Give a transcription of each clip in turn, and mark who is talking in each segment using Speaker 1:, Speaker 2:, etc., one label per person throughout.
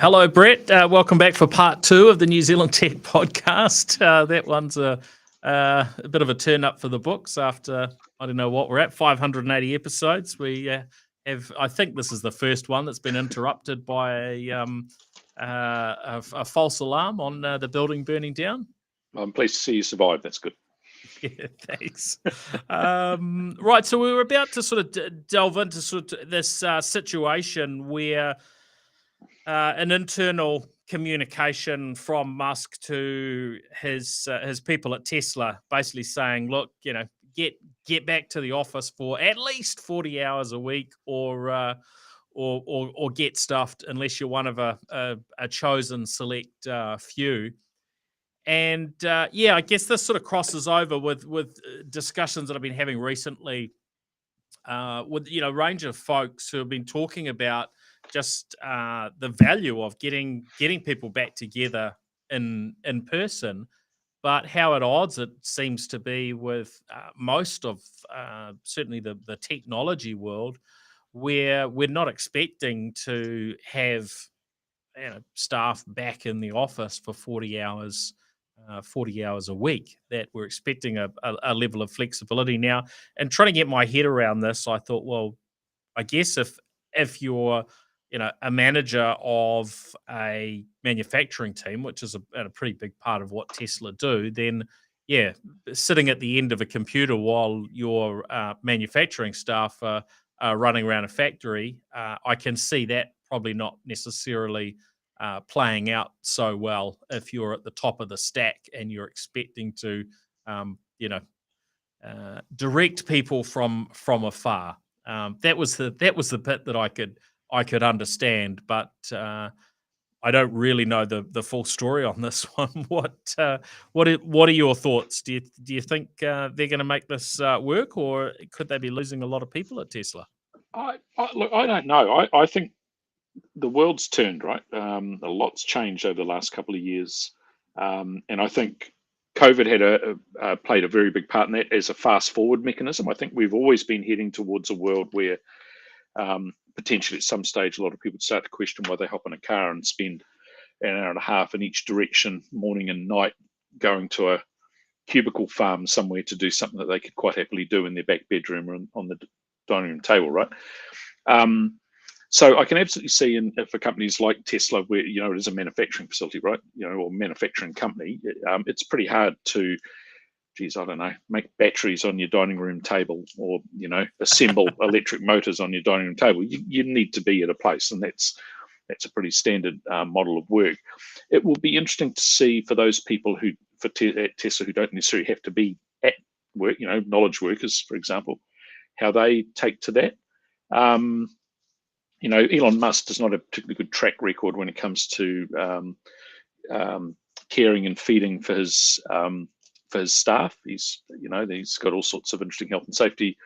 Speaker 1: Hello, Brett. Welcome back for part 2 of the New Zealand Tech podcast. That one's a bit of a turn up for the books after, I don't know what we're at, 580 episodes. We I think this is the first one that's been interrupted by a false alarm on the building burning down.
Speaker 2: I'm pleased to see you survived. That's good.
Speaker 1: Yeah, thanks. Right, so we were about to sort of delve into sort of this situation where an internal communication from Musk to his people at Tesla, basically saying, "Look, get back to the office for at least 40 hours a week, or get stuffed unless you're one of a chosen select few." And I guess this sort of crosses over with discussions that I've been having recently with a range of folks who have been talking about just the value of getting people back together in person, but how at odds it seems to be with most of certainly the technology world, where we're not expecting to have staff back in the office for 40 hours. 40 hours a week, that we're expecting a level of flexibility now. And trying to get my head around this, I thought, well, I guess if you're a manager of a manufacturing team, which is a pretty big part of what Tesla do, then sitting at the end of a computer while your manufacturing staff are running around a factory, I can see that probably not necessarily playing out so well if you're at the top of the stack and you're expecting to direct people from afar. That was the bit that I could understand, but I don't really know the full story on this one. What are your thoughts? Do you think they're going to make this work, or could they be losing a lot of people at Tesla?
Speaker 2: Look, I don't know. I think the world's turned, right? A lot's changed over the last couple of years, and I think COVID had played a very big part in that as a fast forward mechanism. I think we've always been heading towards a world where potentially at some stage a lot of people start to question why they hop in a car and spend an hour and a half in each direction, morning and night, going to a cubicle farm somewhere to do something that they could quite happily do in their back bedroom or on the dining room table, right? So I can absolutely see for companies like Tesla, where it is a manufacturing facility, right? Or manufacturing company, it's pretty hard to, I don't know, make batteries on your dining room table, or assemble electric motors on your dining room table. You need to be at a place, and that's a pretty standard model of work. It will be interesting to see for those people at Tesla who don't necessarily have to be at work, knowledge workers, for example, how they take to that. Elon Musk does not have a particularly good track record when it comes to caring and feeding for his staff. He's got all sorts of interesting health and safety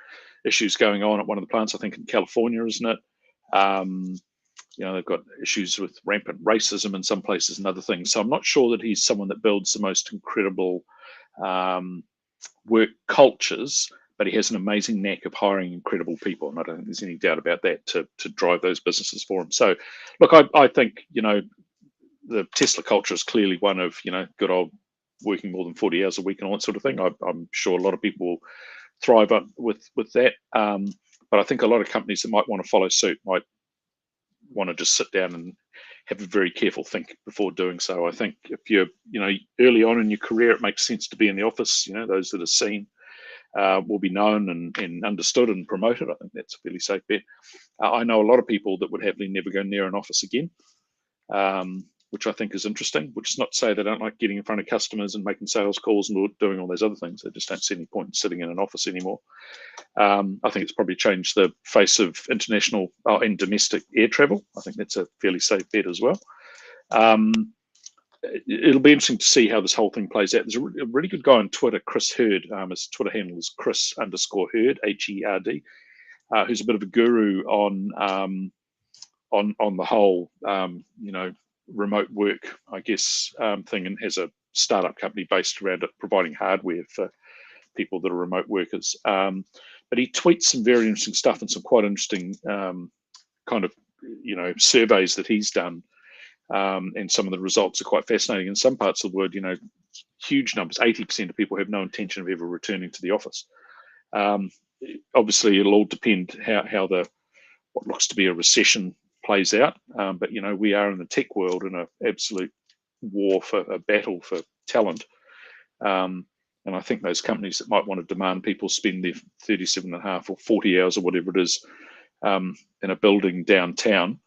Speaker 2: issues going on at one of the plants, I think in California, isn't it? They've got issues with rampant racism in some places and other things. So I'm not sure that he's someone that builds the most incredible work cultures, but he has an amazing knack of hiring incredible people, and I don't think there's any doubt about that, to drive those businesses for him. So, look, I think the Tesla culture is clearly one of good old working more than 40 hours a week and all that sort of thing. I'm sure a lot of people will thrive up with that, but I think a lot of companies that might want to follow suit might want to just sit down and have a very careful think before doing so. I think if you're early on in your career, it makes sense to be in the office. Those that are seen will be known and understood and promoted. I think that's a fairly safe bet. I know a lot of people that would happily never go near an office again, which I think is interesting, which is not to say they don't like getting in front of customers and making sales calls and doing all those other things. They just don't see any point in sitting in an office anymore. I think it's probably changed the face of international and domestic air travel. I think that's a fairly safe bet as well. It'll be interesting to see how this whole thing plays out. There's a really good guy on Twitter, Chris Hurd. His Twitter handle is Chris_Hurd, HERD, who's a bit of a guru on the whole, remote work, I guess, thing, and has a startup company based around it, providing hardware for people that are remote workers. But he tweets some very interesting stuff and some quite interesting kind of surveys that he's done and some of the results are quite fascinating. In some parts of the world, huge numbers, 80% of people have no intention of ever returning to the office. Obviously, it'll all depend how what looks to be a recession plays out. But we are in the tech world in an absolute war for a battle for talent. And I think those companies that might want to demand people spend their 37.5 or 40 hours or whatever it is in a building downtown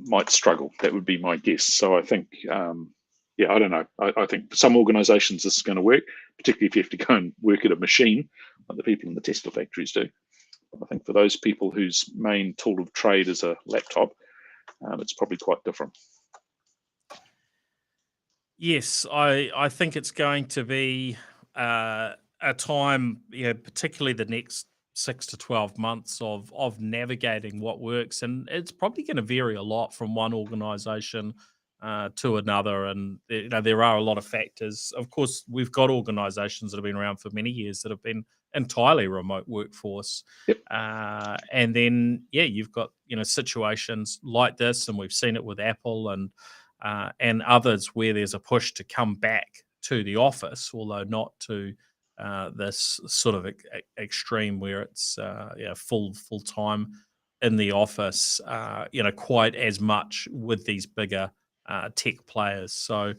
Speaker 2: might struggle. That would be my guess. So I think, I don't know. I think for some organizations this is going to work, particularly if you have to go and work at a machine like the people in the Tesla factories do. I think for those people whose main tool of trade is a laptop, it's probably quite different.
Speaker 1: Yes, I think it's going to be a time, particularly the next 6 to 12 months of navigating what works, and it's probably going to vary a lot from one organisation to another. And there are a lot of factors. Of course, we've got organisations that have been around for many years that have been entirely remote workforce,
Speaker 2: Yep.
Speaker 1: and then you've got situations like this, and we've seen it with Apple and others where there's a push to come back to the office, although not to this sort of extreme where it's full time in the office, quite as much with these bigger tech players. So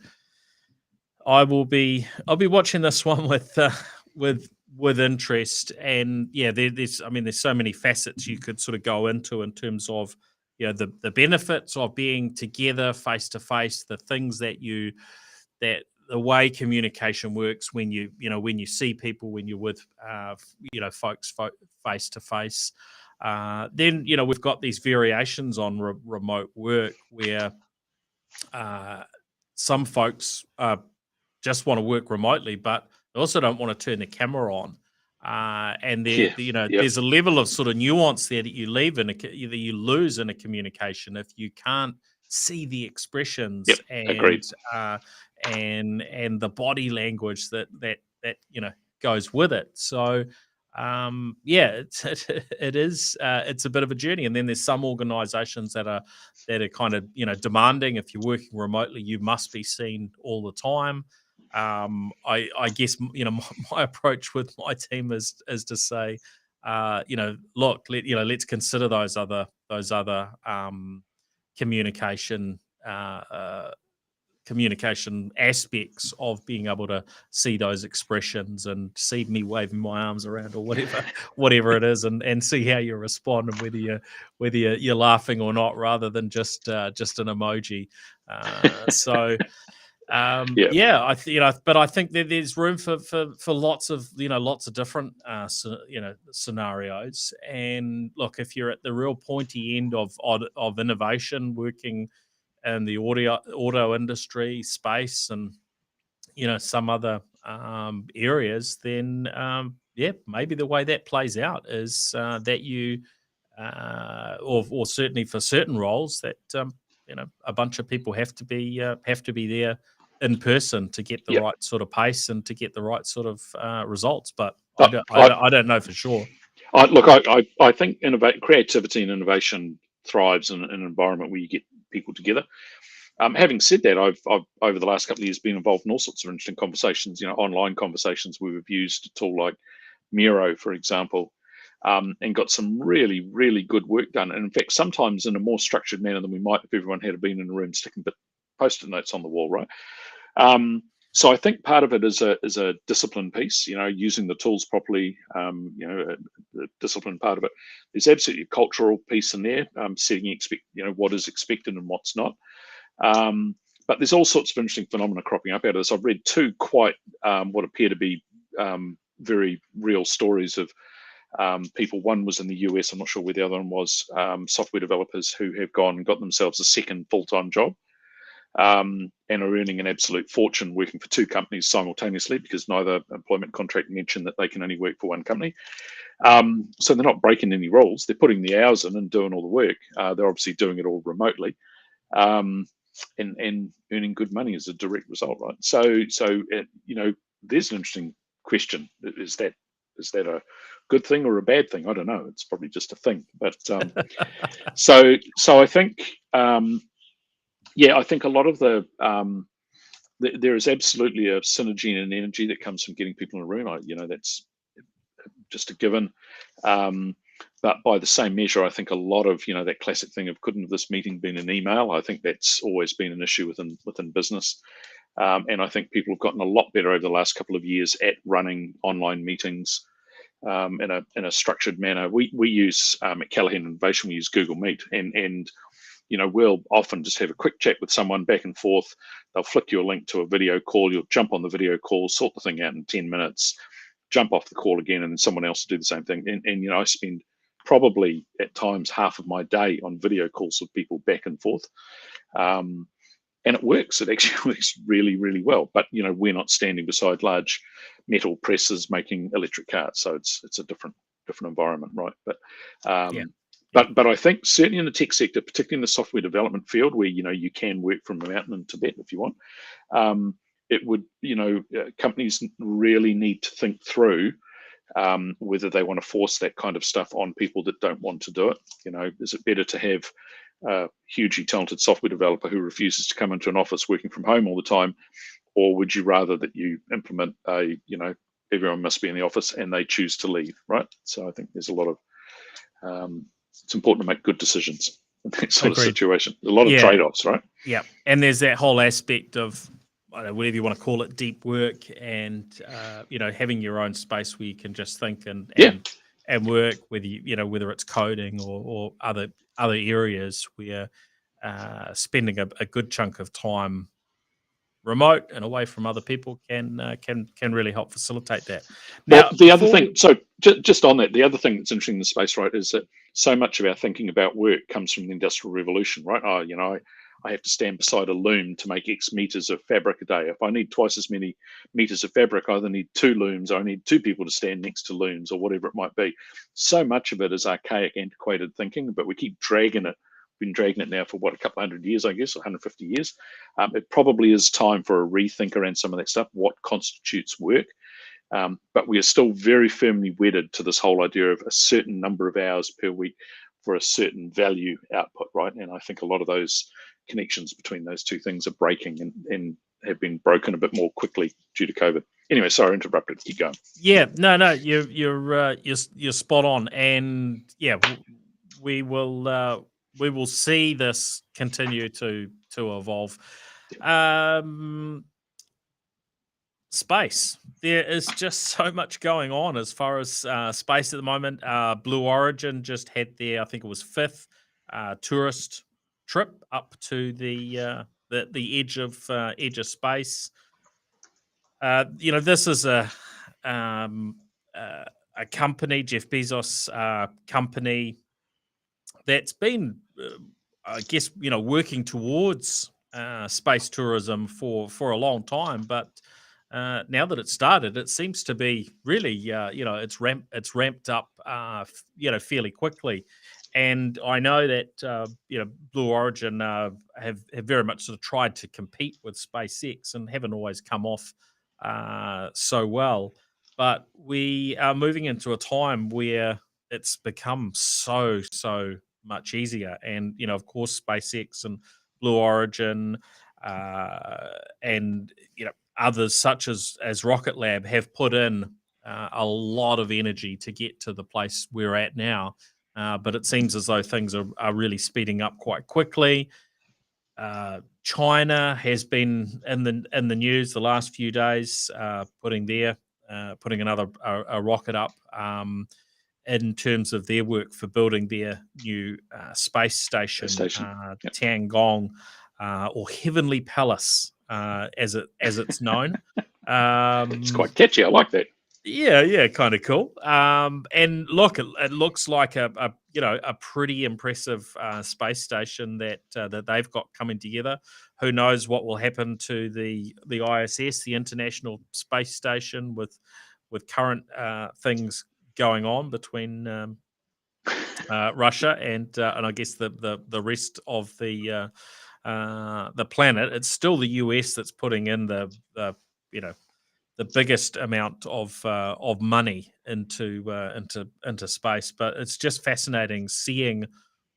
Speaker 1: I'll be watching this one with interest, and there's so many facets you could sort of go into in terms of the benefits of being together face to face, the things that the way communication works when you see people, when you're with folks face to face. Then we've got these variations on remote work where some folks just want to work remotely, but they also don't want to turn the camera on. And there's a level of sort of nuance there that you lose in a communication if you can't see the expressions and the body language that goes with it. So it's a bit of a journey. And then there's some organizations that are kind of demanding, if you're working remotely, you must be seen all the time. I guess my approach with my team is to say, look, let's consider those other communication aspects of being able to see those expressions and see me waving my arms around or whatever it is, and see how you respond and whether you're laughing or not, rather than just an emoji. But I think that there's room for lots of different scenarios. And look, if you're at the real pointy end of innovation, working in the auto industry space and some other areas, then maybe the way that plays out is that you or certainly for certain roles that a bunch of people have to be there in person to get the right sort of pace and to get the right sort of results. But I don't know for sure.
Speaker 2: I think creativity and innovation thrives in an environment where you get people together. Having said that, I've over the last couple of years been involved in all sorts of interesting conversations, online conversations where we've used a tool like Miro, for example, and got some really, really good work done. And in fact, sometimes in a more structured manner than we might if everyone had been in a room sticking Post-it notes on the wall, right? So I think part of it is a discipline piece, using the tools properly, the discipline part of it. There's absolutely a cultural piece in there, setting what is expected and what's not. But there's all sorts of interesting phenomena cropping up out of this. I've read two quite what appear to be very real stories of people. One was in the US, I'm not sure where the other one was, software developers who have gone and got themselves a second full-time job. And are earning an absolute fortune working for two companies simultaneously, because neither employment contract mentioned that they can only work for one company. So they're not breaking any rules. They're putting the hours in and doing all the work. They're obviously doing it all remotely, and earning good money as a direct result, right? So there's an interesting question. Is that a good thing or a bad thing? I don't know. It's probably just a thing. But so I think yeah, I think a lot of there is absolutely a synergy and an energy that comes from getting people in a room. That's just a given. But by the same measure, I think a lot of, that classic thing of couldn't have this meeting been an email? I think that's always been an issue within business. And I think people have gotten a lot better over the last couple of years at running online meetings in a structured manner. We use at Callaghan Innovation, we use Google Meet, and we'll often just have a quick chat with someone back and forth. They'll flick you a link to a video call. You'll jump on the video call, sort the thing out in 10 minutes, jump off the call again, and then someone else will do the same thing. And I spend probably at times half of my day on video calls with people back and forth. And it works. It actually works really, really well. But, we're not standing beside large metal presses making electric cars. So it's a different environment, right? But
Speaker 1: Yeah.
Speaker 2: But I think certainly in the tech sector, particularly in the software development field, where you can work from a mountain in Tibet if you want, it would companies really need to think through whether they want to force that kind of stuff on people that don't want to do it. Is it better to have a hugely talented software developer who refuses to come into an office working from home all the time, or would you rather that you implement everyone must be in the office and they choose to leave, right? So I think there's a lot of it's important to make good decisions in that sort of situation. A lot of trade-offs, right?
Speaker 1: Yeah, and there's that whole aspect of whatever you want to call it, deep work, and having your own space where you can just think and work, whether it's coding or other areas where spending a good chunk of time remote and away from other people can really help facilitate that. Now,
Speaker 2: well, the other thing, so just on that, the other thing that's interesting in the space, right, is that so much of our thinking about work comes from the Industrial Revolution, right? I have to stand beside a loom to make X meters of fabric a day. If I need twice as many meters of fabric, I either need 2 looms, or I need 2 people to stand next to looms, or whatever it might be. So much of it is archaic, antiquated thinking, but we keep dragging it. Been dragging it now for a couple of 100 years, I guess, or 150 years. It probably is time for a rethink around some of that stuff. What constitutes work? But we are still very firmly wedded to this whole idea of a certain number of hours per week for a certain value output, right? And I think a lot of those connections between those two things are breaking and have been broken a bit more quickly due to COVID. Anyway, sorry, I interrupted. Keep going.
Speaker 1: Yeah, no, you're spot on, and we will see this continue to evolve. Space. There is just so much going on as far as space at the moment. Blue Origin just had their, I think it was 5th tourist trip up to the edge of space. This is a company, Jeff Bezos' company, that's been, I guess, working towards space tourism for a long time, but now that it's started, it seems to be really, it's ramped up, fairly quickly. And I know that Blue Origin have very much sort of tried to compete with SpaceX and haven't always come off so well. But we are moving into a time where it's become so much easier, and of course, SpaceX and Blue Origin and others such as Rocket Lab have put in a lot of energy to get to the place we're at now. But it seems as though things are really speeding up quite quickly. China has been in the news the last few days, putting another a rocket up in terms of their work for building their new space station. Tiangong, or Heavenly Palace, as it's known.
Speaker 2: It's quite catchy. I like that.
Speaker 1: Yeah, kind of cool. And look, it looks like a pretty impressive space station that they've got coming together. Who knows what will happen to the ISS, the International Space Station, with current things going on between Russia and I guess the rest of the planet. It's still the US that's putting in the biggest amount of money into space. But it's just fascinating seeing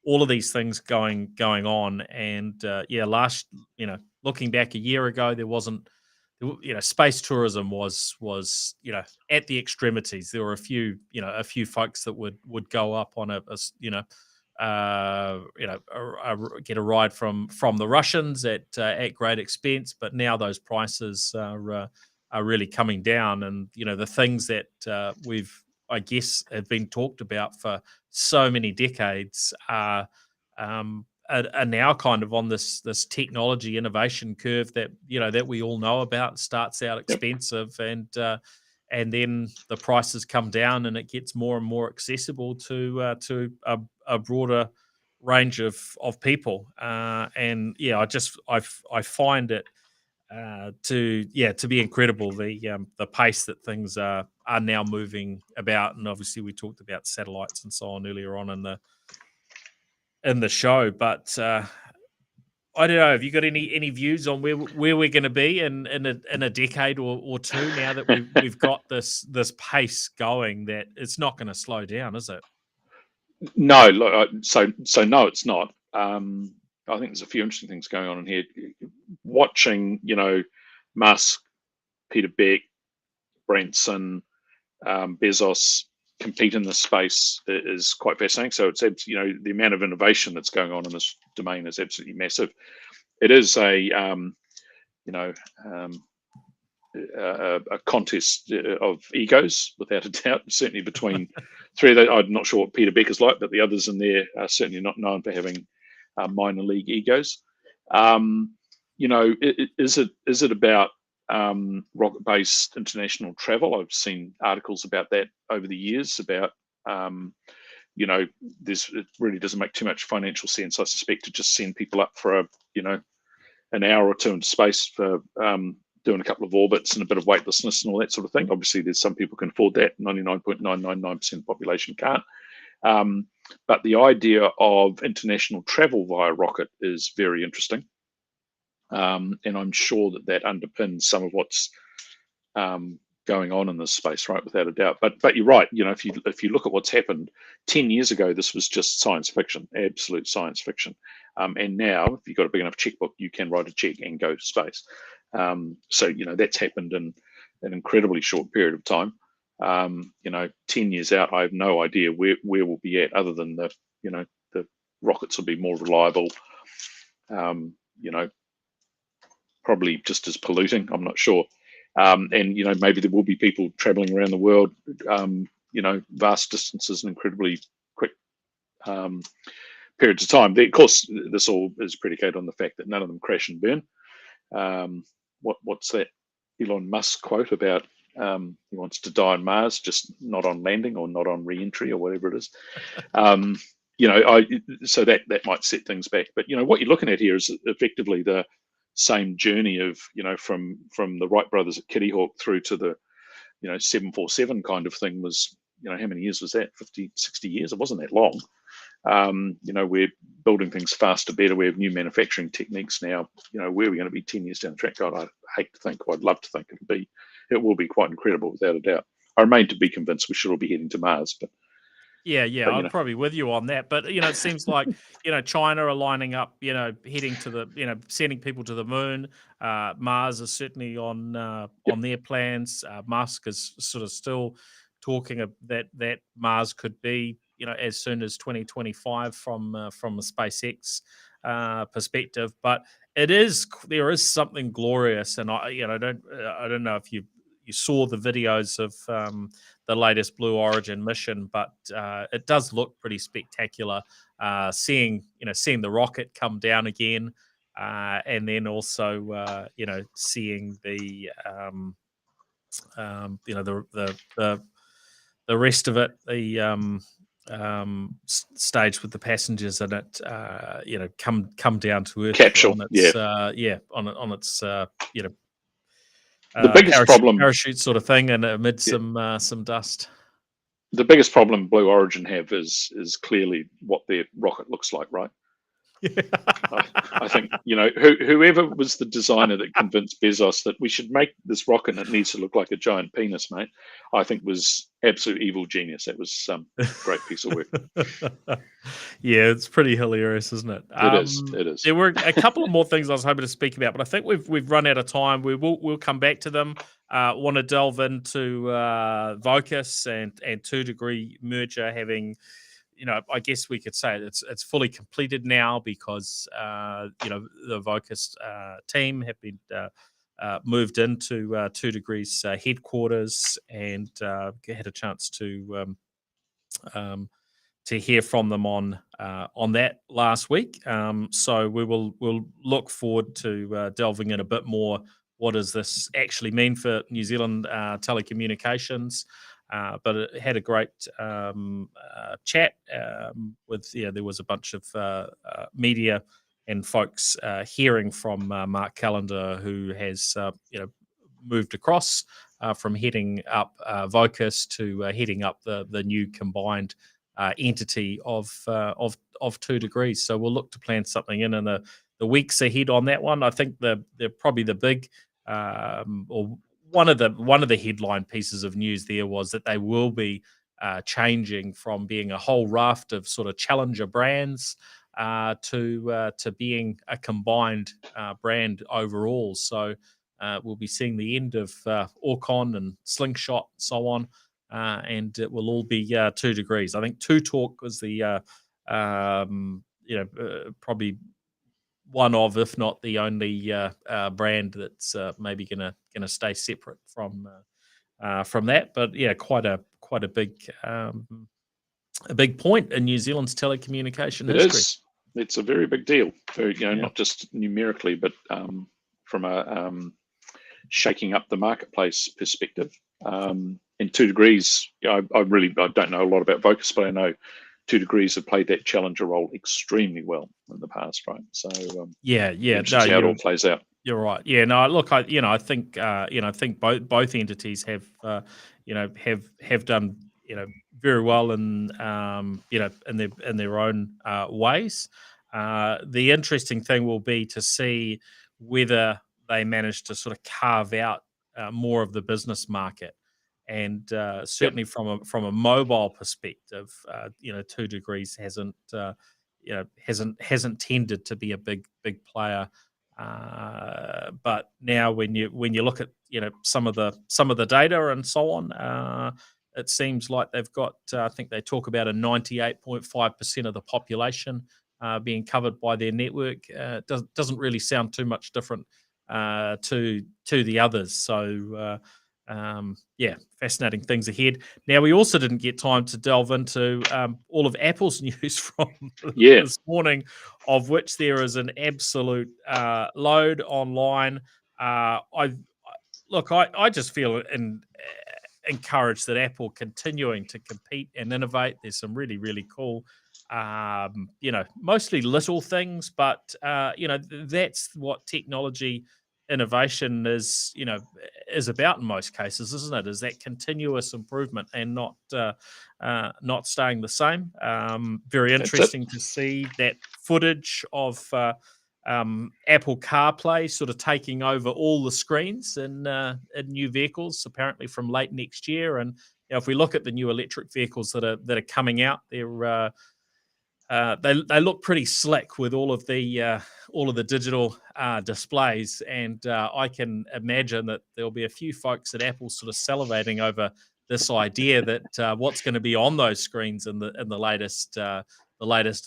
Speaker 1: all of these things going on, and last looking back a year ago, there wasn't. Space tourism was at the extremities. There were a few folks that would go up on get a ride from the Russians at great expense, but now those prices are really coming down, and the things that I guess have been talked about for so many decades are now kind of on this technology innovation curve that that we all know about. Starts out expensive, and then the prices come down, and it gets more and more accessible to a broader range of people. And I find it to be incredible, the pace that things are now moving about. And obviously we talked about satellites and so on earlier on in the show, but I don't know. Have you got any views on where we're going to be in a decade or two, now that we've got this pace going, that it's not going to slow down, is it?
Speaker 2: No, look, so no, it's not. I think there's a few interesting things going on in here. Watching, Musk, Peter Beck, Branson, Bezos compete in this space is quite fascinating. So it's the amount of innovation that's going on in this domain is absolutely massive. It is a contest of egos, without a doubt, certainly between three of those. I'm not sure what Peter Beck is like, but the others in there are certainly not known for having minor league egos. Is it about rocket-based international travel? I've seen articles about that over the years about, it really doesn't make too much financial sense, I suspect, to just send people up for an hour or two into space for doing a couple of orbits and a bit of weightlessness and all that sort of thing. Obviously, there's some people can afford that. 99.999% of the population can't. But the idea of international travel via rocket is very interesting. And I'm sure that underpins some of what's going on in this space, right? Without a doubt. But you're right. If you look at what's happened 10 years ago, this was just science fiction, absolute science fiction. And now, if you've got a big enough checkbook, you can write a check and go to space. So that's happened in an incredibly short period of time. 10 years out, I have no idea where we'll be at, other than the rockets will be more reliable. Probably just as polluting, I'm not sure. And maybe there will be people traveling around the world, vast distances and incredibly quick periods of time. Of course, this all is predicated on the fact that none of them crash and burn. What's that Elon Musk quote about? He wants to die on Mars, just not on landing or not on re-entry or whatever it is. So that might set things back. But what you're looking at here is effectively the same journey of from the Wright brothers at Kitty Hawk through to the 747 kind of thing. Was how many years was that? 50, 60 years? It wasn't that long. We're building things faster, better. We have new manufacturing techniques now. Where are we going to be 10 years down the track? God, I'd hate to think, or I'd love to think it will be quite incredible, without a doubt. I remain to be convinced we should all be heading to Mars, but
Speaker 1: I'm probably with you on that. But it seems like China are lining up, heading to the, sending people to the moon. Mars is certainly on their plans. Musk is sort of still talking that Mars could be, as soon as 2025 from a SpaceX perspective. But there is something glorious, and I don't know if you saw the videos of the latest Blue Origin mission, but it does look pretty spectacular. Seeing the rocket come down again, and then also seeing the rest of it, the stage with the passengers in it, come down to Earth.
Speaker 2: Capsule,
Speaker 1: on its
Speaker 2: the biggest
Speaker 1: parachute sort of thing, and amid some dust.
Speaker 2: The biggest problem Blue Origin have is clearly what their rocket looks like, right? I think, whoever was the designer that convinced Bezos that we should make this rocket and it needs to look like a giant penis, mate, I think was absolute evil genius. That was some great piece of work.
Speaker 1: Yeah, it's pretty hilarious, isn't it?
Speaker 2: It is. It is.
Speaker 1: There were a couple of more things I was hoping to speak about, but I think we've run out of time. We'll come back to them. Want to delve into Vocus and 2 Degree merger having, I guess we could say it's fully completed now because the Vocus team have been moved into 2 Degrees headquarters and had a chance to hear from them on that last week. So we'll look forward to delving in a bit more. What does this actually mean for New Zealand telecommunications? But it had a great chat with, there was a bunch of media and folks hearing from Mark Callender, who has, moved across from heading up Vocus to heading up the new combined entity of 2 Degrees. So we'll look to plan something in the weeks ahead on that one. I think the probably the big or one of the headline pieces of news there was that they will be changing from being a whole raft of sort of challenger brands to being a combined brand overall. So we'll be seeing the end of Orcon and Slingshot and so on. And it will all be 2 Degrees. I think 2 Talk was the probably one of, if not the only brand that's maybe gonna stay separate from that. But yeah, quite a big point in New Zealand's telecommunication history.
Speaker 2: It is. It's a very big deal. Not just numerically, but from a shaking up the marketplace perspective. In 2 Degrees, I don't know a lot about Vocus, but I know 2 Degrees have played that challenger role extremely well in the past, right? So
Speaker 1: yeah,
Speaker 2: no, how it all plays out.
Speaker 1: You're right. Yeah, no, look, I think both entities have have done very well in in their own ways. The interesting thing will be to see whether they manage to sort of carve out more of the business market. And certainly from a mobile perspective, 2 Degrees hasn't tended to be a big player. But now when you look at some of the data and so on, it seems like they've got I think they talk about a 98.5% of the population being covered by their network. Doesn't really sound too much different to the others. So fascinating things ahead. Now, we also didn't get time to delve into all of Apple's news from this morning, of which there is an absolute load online. I just feel encouraged that Apple continuing to compete and innovate. There's some really, really cool, mostly little things, but that's what technology innovation is about in most cases, isn't it? Is that continuous improvement and not staying the same. Very interesting to see that footage of Apple CarPlay sort of taking over all the screens in new vehicles, apparently from late next year. And if we look at the new electric vehicles that are coming out, they look pretty slick with all of the digital displays, and I can imagine that there'll be a few folks at Apple sort of salivating over this idea that what's going to be on those screens in the latest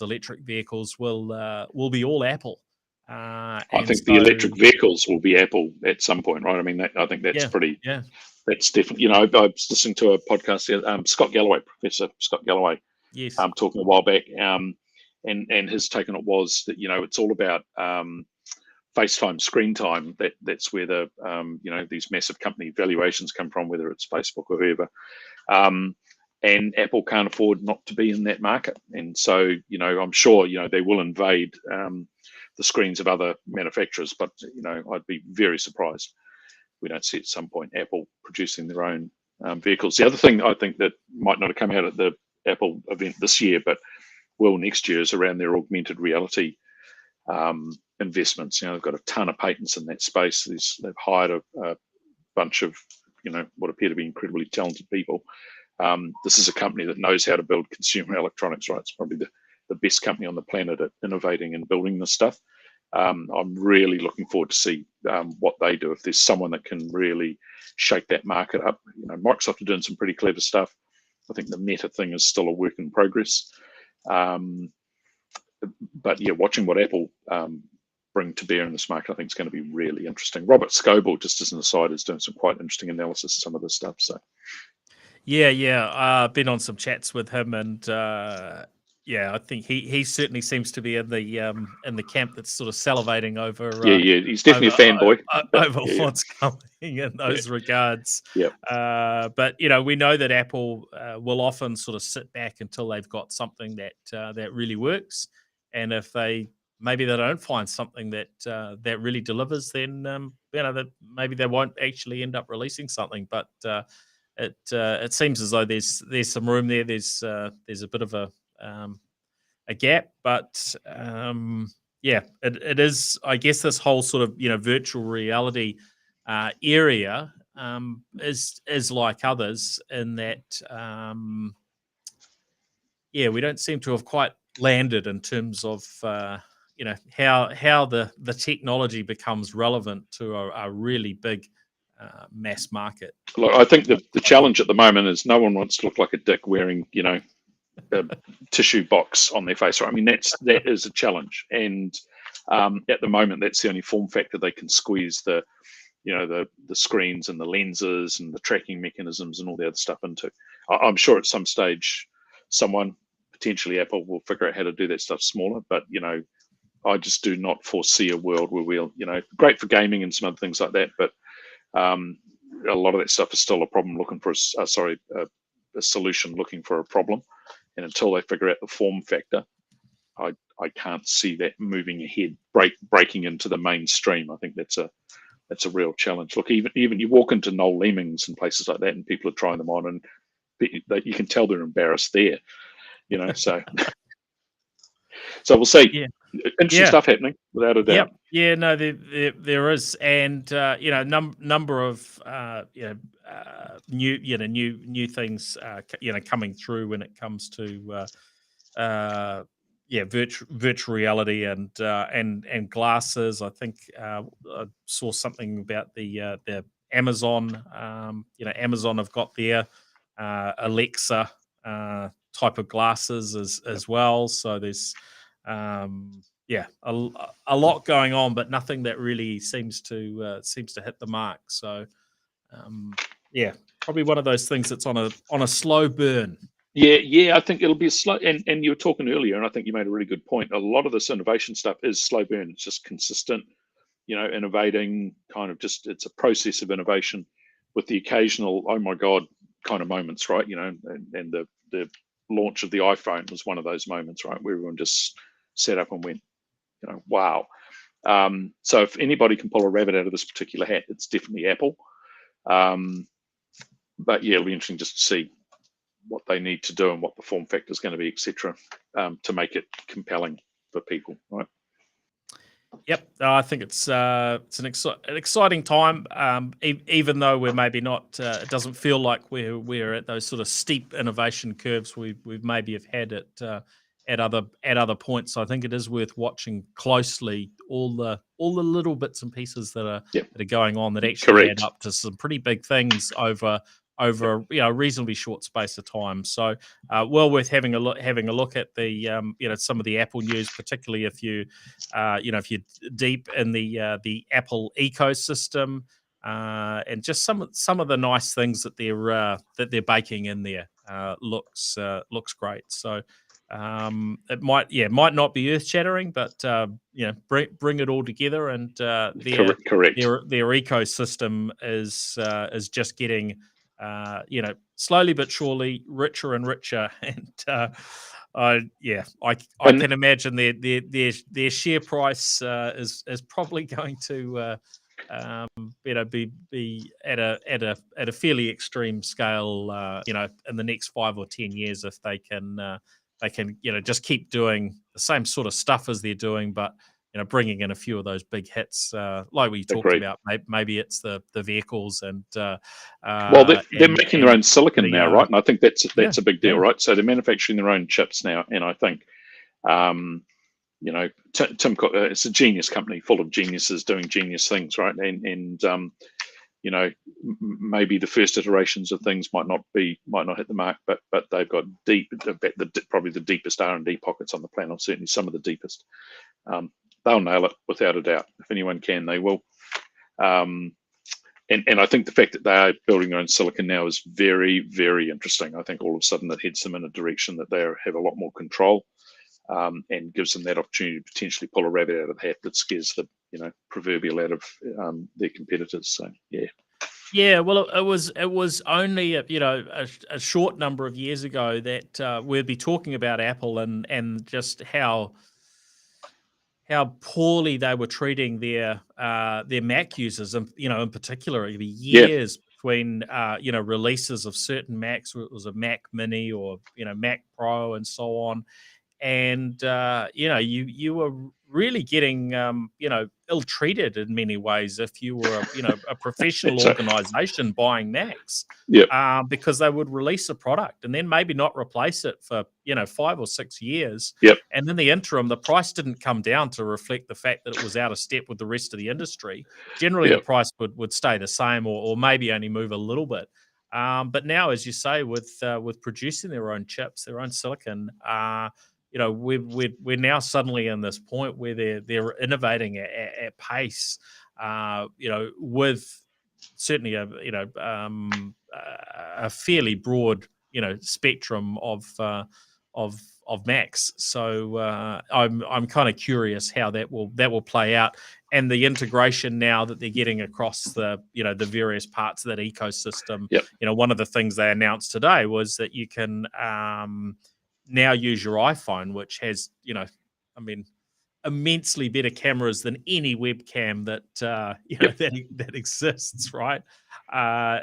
Speaker 1: electric vehicals will be all Apple.
Speaker 2: I think the electric vehicles will be Apple at some point, right? I mean, I think that's pretty. Yeah. That's definitely. I was listening to a podcast here, Professor Scott Galloway.
Speaker 1: Yes.
Speaker 2: Talking a while back, and his take on it was that it's all about FaceTime screen time. That's where the these massive company valuations come from, whether it's Facebook or whoever. And Apple can't afford not to be in that market, and so I'm sure they will invade the screens of other manufacturers. But I'd be very surprised we don't see at some point Apple producing their own vehicles. The other thing I think that might not have come out at the Apple event this year, but will next year, is around their augmented reality investments. They've got a ton of patents in that space. They've hired a bunch of what appear to be incredibly talented people. This is a company that knows how to build consumer electronics, right? It's probably the best company on the planet at innovating and building this stuff. I'm really looking forward to see what they do. If there's someone that can really shake that market up, Microsoft are doing some pretty clever stuff. I think the Meta thing is still a work in progress. But yeah, watching what Apple bring to bear in this market, I think is going to be really interesting. Robert Scoble, just as an aside, is doing some quite interesting analysis of some of this stuff. So
Speaker 1: yeah, been on some chats with him, and yeah, I think he certainly seems to be in the camp that's sort of salivating over.
Speaker 2: Yeah, he's definitely a fanboy
Speaker 1: over what's coming in those regards.
Speaker 2: Yeah.
Speaker 1: But we know that Apple will often sort of sit back until they've got something that really works, and if maybe they don't find something that really delivers, then that maybe they won't actually end up releasing something. But it seems as though there's some room there. There's a bit of a gap, but yeah, it is. I guess this whole sort of virtual reality area is like others in that yeah, we don't seem to have quite landed in terms of how the technology becomes relevant to a really big mass market.
Speaker 2: Look, I think the challenge at the moment is no one wants to look like a dick wearing a tissue box on their face. Right? I mean, that is a challenge, and at the moment, that's the only form factor they can squeeze the screens and the lenses and the tracking mechanisms and all the other stuff into. I'm sure at some stage, someone, potentially Apple, will figure out how to do that stuff smaller. But I just do not foresee a world where we'll, great for gaming and some other things like that, but a lot of that stuff is still a problem looking for a solution looking for a problem. And until they figure out the form factor, I can't see that moving ahead, breaking into the mainstream. I think that's a real challenge. Look, even you walk into Noel Leemings and places like that, and people are trying them on, and you can tell they're embarrassed there. So we'll see.
Speaker 1: Yeah.
Speaker 2: Interesting stuff happening, without a doubt.
Speaker 1: Yeah, no, there is, and number of new things coming through when it comes to virtual reality and glasses. I think I saw something about the Amazon. Amazon have got their Alexa type of glasses as well. So there's a lot going on, but nothing that really seems to hit the mark. So probably one of those things that's on a slow burn.
Speaker 2: Yeah, I think it'll be a slow. And you were talking earlier, and I think you made a really good point. A lot of this innovation stuff is slow burn. It's just consistent, innovating. Kind of just it's a process of innovation, with the occasional oh my god kind of moments, right? And the launch of the iPhone was one of those moments, right, where everyone just sat up and went, wow. So if anybody can pull a rabbit out of this particular hat, it's definitely Apple. But yeah, it'll be interesting just to see what they need to do and what the form factor is going to be, etc., to make it compelling for people, right?
Speaker 1: Yep, I think it's an exciting time, even though we're maybe not. It doesn't feel like we're at those sort of steep innovation curves we've maybe have had at other points. I think it is worth watching closely all the little bits and pieces that are going on that actually add up to some pretty big things over a reasonably short space of time. So well worth having a look at the some of the Apple news, particularly if if you're deep in the Apple ecosystem, and just some of the nice things that they're baking in there looks great. So it might not be earth shattering, but bring it all together, and their ecosystem is just getting slowly but surely richer and richer, and I can imagine their share price is probably going to be at a fairly extreme scale in the next 5 or 10 years, if they can just keep doing the same sort of stuff as they're doing, but bringing in a few of those big hits, like we talked
Speaker 2: Agreed.
Speaker 1: about. Maybe it's the vehicles and
Speaker 2: well, they're making their own silicon now, right? And I think that's a big deal, right? So they're manufacturing their own chips now, and I think, Tim Cook, it's a genius company full of geniuses doing genius things, right? And maybe the first iterations of things might not hit the mark, but they've got probably the deepest R&D pockets on the planet, or certainly some of the deepest. They'll nail it without a doubt. If anyone can, they will. And I think the fact that they are building their own silicon now is very, very interesting. I think all of a sudden it heads them in a direction that they have a lot more control, and gives them that opportunity to potentially pull a rabbit out of the hat that scares the proverbial out of their competitors. So yeah.
Speaker 1: Yeah, well, it was only a short number of years ago that we'd be talking about Apple and just how poorly they were treating their Mac users, and in particular, it'd be years between releases of certain Macs. It was a Mac Mini or Mac Pro and so on, and you were really getting ill-treated in many ways if you were a professional organization buying Macs, because they would release a product and then maybe not replace it for 5 or 6 years, and in the interim the price didn't come down to reflect the fact that it was out of step with the rest of the industry. Generally the price would stay the same or maybe only move a little bit, but now, as you say, with producing their own chips, their own silicon, we're now suddenly in this point where they're innovating at pace, with certainly a fairly broad spectrum of Macs. So I'm kind of curious how that will play out, and the integration now that they're getting across the the various parts of that ecosystem. One of the things they announced today was that you can now use your iPhone, which has, immensely better cameras than any webcam that that exists, right?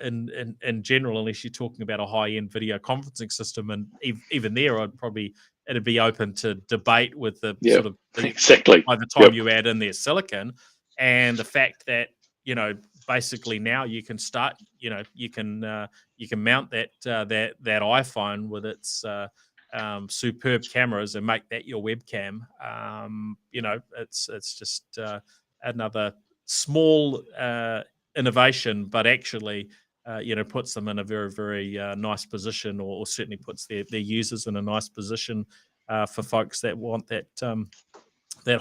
Speaker 1: In general, unless you're talking about a high-end video conferencing system, and even there, it'd be open to debate with the sort of
Speaker 2: exactly
Speaker 1: by the time you add in their silicon, and the fact that basically now you can start, you can mount that iPhone with its superb cameras and make that your webcam. It's just another small innovation, but actually puts them in a very, very nice position, or certainly puts their users in a nice position for folks that want that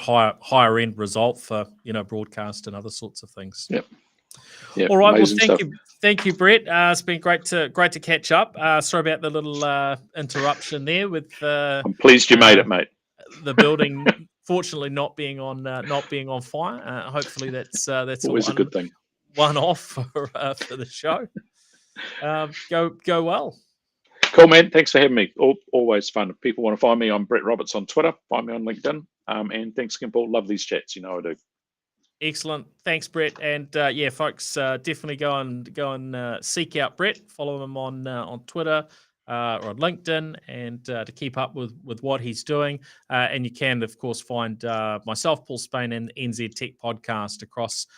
Speaker 1: higher end result for broadcast and other sorts of things. All right. Well, thank you, Brett. It's been great to catch up. Sorry about the little interruption there with.
Speaker 2: I'm pleased you made it, mate.
Speaker 1: The building, fortunately, not being on fire. Hopefully, that's
Speaker 2: always a good thing.
Speaker 1: One off for the show. Go well.
Speaker 2: Cool, man. Thanks for having me. Always fun. If people want to find me, I'm Brett Roberts on Twitter. Find me on LinkedIn. And thanks again, Paul. Love these chats. I do.
Speaker 1: Excellent. Thanks, Brett. And folks, definitely go and seek out Brett. Follow him on Twitter or on LinkedIn, and to keep up with what he's doing. And you can, of course, find myself, Paul Spain, and NZ Tech Podcast across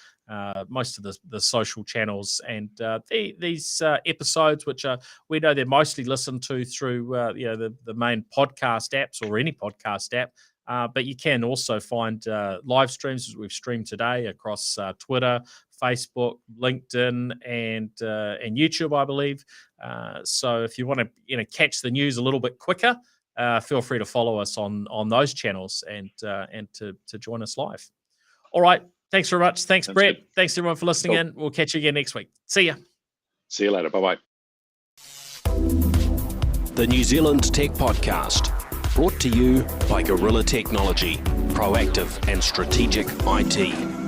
Speaker 1: most of the social channels. And these episodes, which we know they're mostly listened to through the main podcast apps or any podcast app. But you can also find live streams, as we've streamed today, across Twitter, Facebook, LinkedIn, and YouTube, I believe. So if you want to catch the news a little bit quicker, feel free to follow us on those channels and to join us live. All right. Thanks very much. Thanks, Brett. Good. Thanks, everyone, for listening in. We'll catch you again next week. See ya.
Speaker 2: See you later. Bye-bye.
Speaker 3: The New Zealand Tech Podcast. Brought to you by Gorilla Technology, proactive and strategic IT.